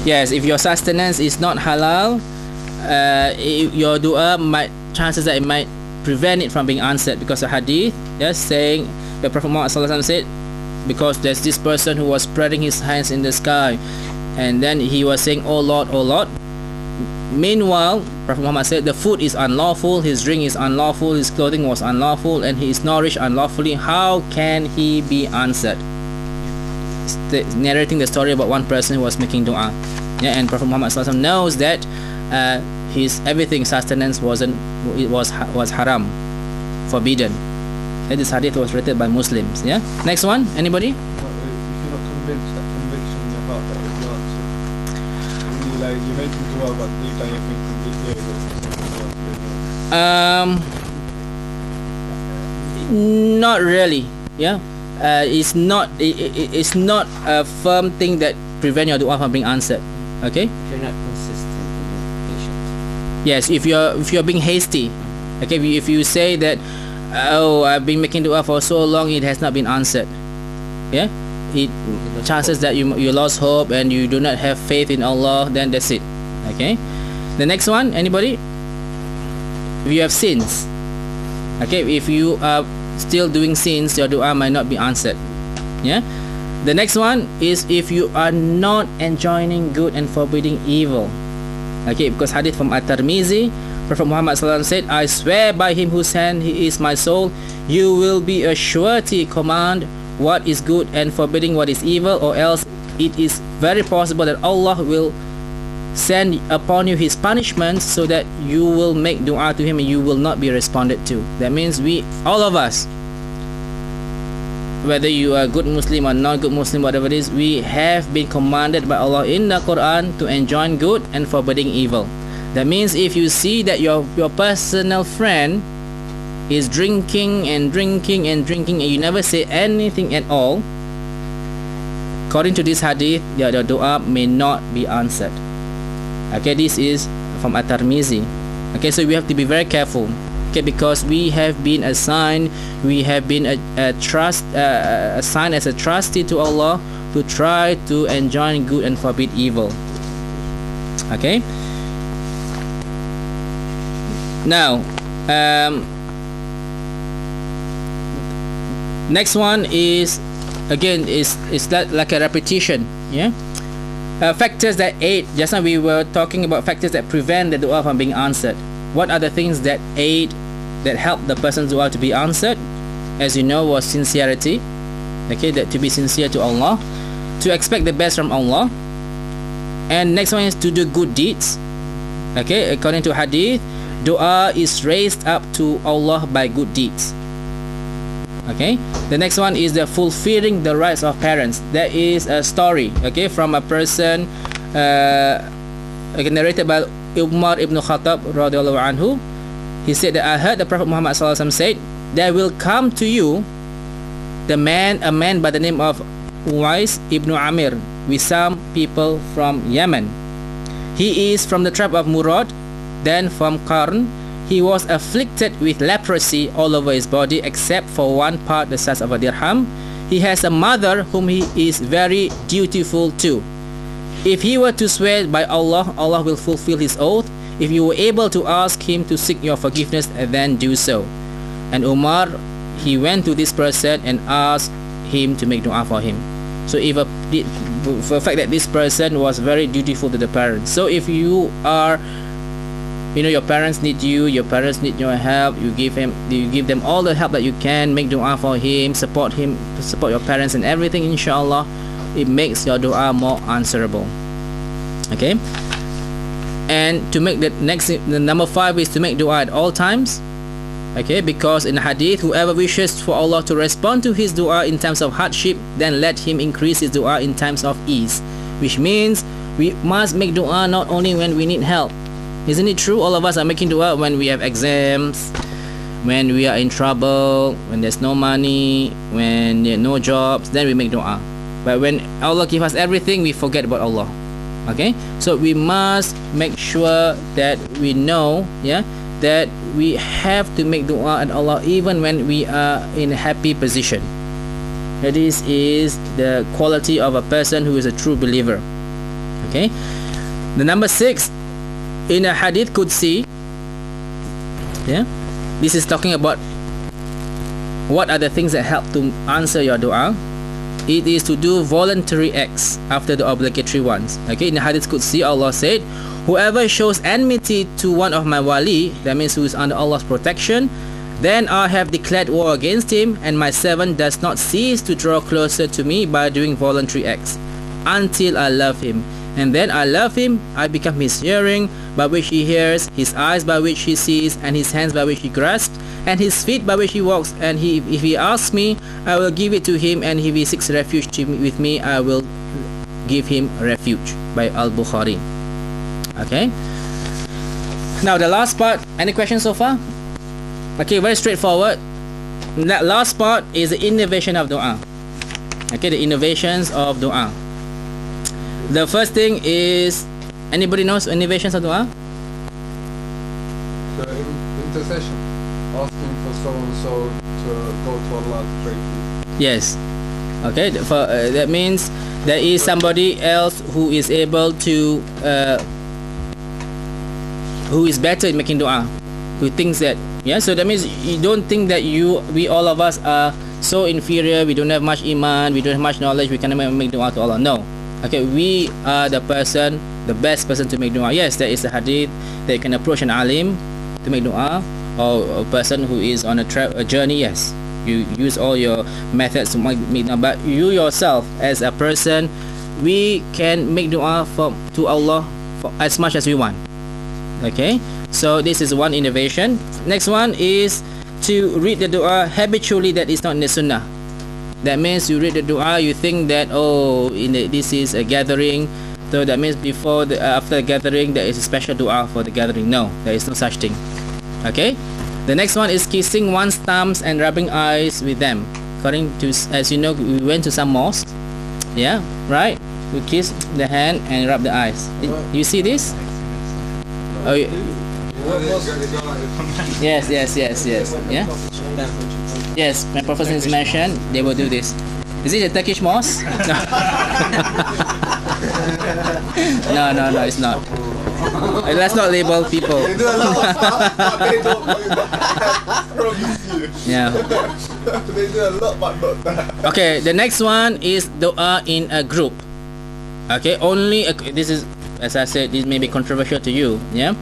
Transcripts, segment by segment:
Yes, if your sustenance is not halal, your dua might, chances that it might prevent it from being answered, because a hadith, yes, saying the Prophet Muhammad said, because there's this person who was spreading his hands in the sky, and then he was saying, "Oh Lord, oh Lord." Meanwhile, Prophet Muhammad said the food is unlawful, his drink is unlawful, his clothing was unlawful, and he is nourished unlawfully. How can he be answered? Narrating the story about one person who was making dua. Yeah, and Prophet Muhammad knows that his everything sustenance was haram, forbidden. And this hadith was written by Muslims. Yeah. Next one. Anybody? If you're not convinced, that conviction in your heart that it will be answered, you're making dua, but deep down you're thinking not really. Yeah. It's not a firm thing that prevent your dua from being answered. Okay. If you're not consistent and patient. Yes. If you're being hasty. Okay. If you say that, "Oh, I've been making dua for so long, it has not been answered." Yeah. Chances that you lost hope and you do not have faith in Allah, then that's it. Okay. The next one. Anybody? If you have sins. Okay. If you are still doing sins, your dua might not be answered. Yeah. The next one is if you are not enjoining good and forbidding evil. Okay, because hadith from At-Tirmizi, Prophet Muhammad said, "I swear by him whose hand he is my soul, you will be a surety command what is good and forbidding what is evil, or else it is very possible that Allah will send upon you his punishments, so that you will make dua to him and you will not be responded to." That means all of us, whether you are a good Muslim or not good Muslim, whatever it is, we have been commanded by Allah in the Quran to enjoin good and forbidding evil. That means if you see that your personal friend is drinking and drinking and drinking and you never say anything at all, according to this hadith, your dua may not be answered. Okay, this is from At-Tirmizi. Okay, so we have to be very careful. Okay, because we have been assigned, we have been assigned as a trustee to Allah to try to enjoin good and forbid evil. Okay. Now, next one is again is that like a repetition. Yeah. Factors that aid. Just now we were talking about factors that prevent the dua from being answered. What are the things that aid, that help the person's dua to be answered? As you know, was sincerity. Okay, that to be sincere to Allah, to expect the best from Allah. And next one is to do good deeds. Okay, according to hadith, dua is raised up to Allah by good deeds. Okay, the next one is the fulfilling the rights of parents. There is a story, okay, from a person narrated by Umar ibn Khattab radhiyallahu anhu. He said that I heard the Prophet Muhammad said, "There will come to you a man by the name of Uwais ibn Amir with some people from Yemen. He is from the tribe of Murad, then from Qarn. He was afflicted with leprosy all over his body except for one part the size of a dirham. He has a mother whom he is very dutiful to. If he were to swear by Allah, Allah will fulfill his oath. If you were able to ask him to seek your forgiveness, then do so." And Umar, he went to this person and asked him to make dua for him. So for the fact that this person was very dutiful to the parents. So if you are, your parents need you, your parents need your help, you give them all the help that you can, make dua for him, support your parents and everything, inshallah, it makes your dua more answerable. Okay. And to make the number 5 is to make dua at all times. Okay, because in the hadith, whoever wishes for Allah to respond to his dua in times of hardship, then let him increase his dua in times of ease. Which means we must make dua not only when we need help. Isn't it true? All of us are making dua when we have exams, when we are in trouble, when there's no money, when there are no jobs, then we make dua. But when Allah gives us everything, we forget about Allah. Okay, so we must make sure that we know, that we have to make dua at Allah even when we are in a happy position. This is the quality of a person who is a true believer. Okay. The number 6, in a hadith Qudsi, yeah, this is talking about what are the things that help to answer your dua. It is to do voluntary acts after the obligatory ones. Okay, in the hadith Qudsi, Allah said, whoever shows enmity to one of my wali, that means who is under Allah's protection, then I have declared war against him, and my servant does not cease to draw closer to me by doing voluntary acts until I love him. And then I love him, I become his hearing by which he hears, his eyes by which he sees, and his hands by which he grasps, and his feet by which he walks. And if he asks me, I will give it to him, and if he seeks refuge with me, I will give him refuge. By Al-Bukhari. Okay. Now the last part, any questions so far? Okay, very straightforward. That last part is the innovation of dua. Okay, the innovations of dua. The first thing is, anybody knows innovations of dua? So intercession, asking for so and so to go to Allah to pray for you. Yes. Okay, that means there is somebody else who is able to, who is better in making dua, who thinks that, yeah. So that means you don't think that we all of us are so inferior. We don't have much iman. We don't have much knowledge. We cannot make dua to Allah. No. Okay, we are the best person to make dua. Yes, there is a hadith that you can approach an alim to make dua, or a person who is on a journey. Yes, you use all your methods to make dua, but you yourself as a person, we can make dua to Allah for as much as we want. Okay, so this is one innovation. Next one is to read the dua habitually that is not in the sunnah. That means you read the dua, you think that, oh, this is a gathering, so that means after the gathering there is a special dua for the gathering. No, there is no such thing. Okay. The next one is kissing one's thumbs and rubbing eyes with them. According to, as you know, we went to some mosques. Yeah, right. We kiss the hand and rub the eyes. You see this? Oh, yes. Yeah. Yes, when Prophet is mentioned, they will do this. Is it a Turkish mosque? No, it's not. Let's not label people. They do a lot of stuff, but they don't do that. Yeah. They do a lot, but not that. Okay, the next one is dua in a group. Okay, this is, as I said, this may be controversial to you, yeah,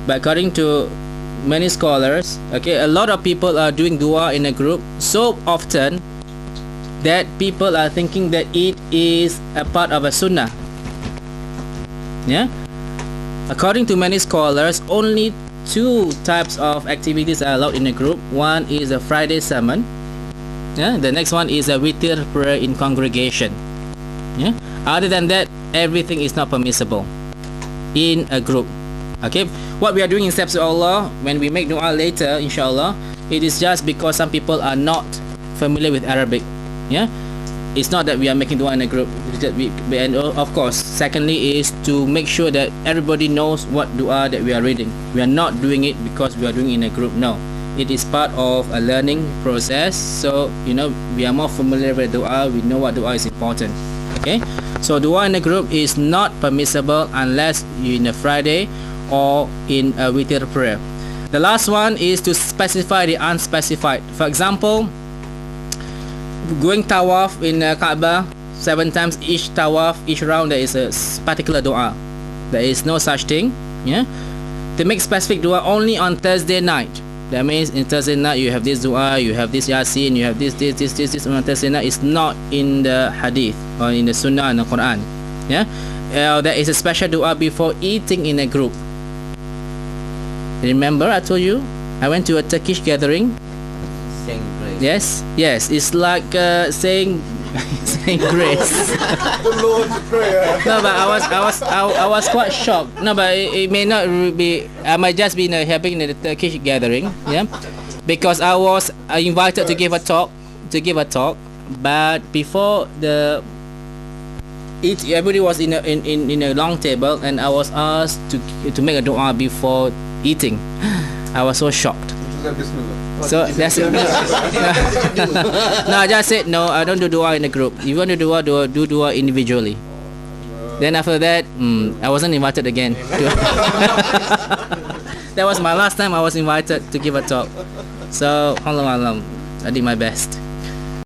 but according to many scholars, okay, a lot of people are doing dua in a group so often that people are thinking that it is a part of a sunnah. Yeah, according to many scholars, only 2 types of activities are allowed in a group. One is a Friday sermon. Yeah, the next one is a witir prayer in congregation. Yeah, other than that, everything is not permissible in a group. Okay, what we are doing in Steps2Allah, when we make dua later, inshallah, it is just because some people are not familiar with Arabic. Yeah, it's not that we are making dua in a group. And of course, secondly is to make sure that everybody knows what dua that we are reading. We are not doing it because we are doing it in a group. No, it is part of a learning process. So we are more familiar with dua. We know what dua is important. Okay, so dua in a group is not permissible unless you're in a Friday or in a witir prayer. The last one is to specify the unspecified. For example, going tawaf in Kaaba 7 times, each tawaf, each round there is a particular dua. There is no such thing. Yeah, to make specific dua only on Thursday night. That means in Thursday night you have this dua, you have this Yasin, you have this on Thursday night. It's not in the hadith or in the sunnah and the Quran. Yeah, there is a special dua before eating in a group. Remember I told you I went to a Turkish gathering. Saying grace. Yes, it's like saying grace. The Lord's Prayer. No, but I was quite shocked. No, but it may not be. I might just be having in a Turkish gathering. Yeah, because I was invited to give a talk. But before everybody was in a long table, and I was asked to make a dua before eating. I was so shocked. So that's it. No, I just said no. I don't do dua in a group. If you want to do dua individually. Then after that, I wasn't invited again. That was my last time I was invited to give a talk. So, Allah Alam, I did my best.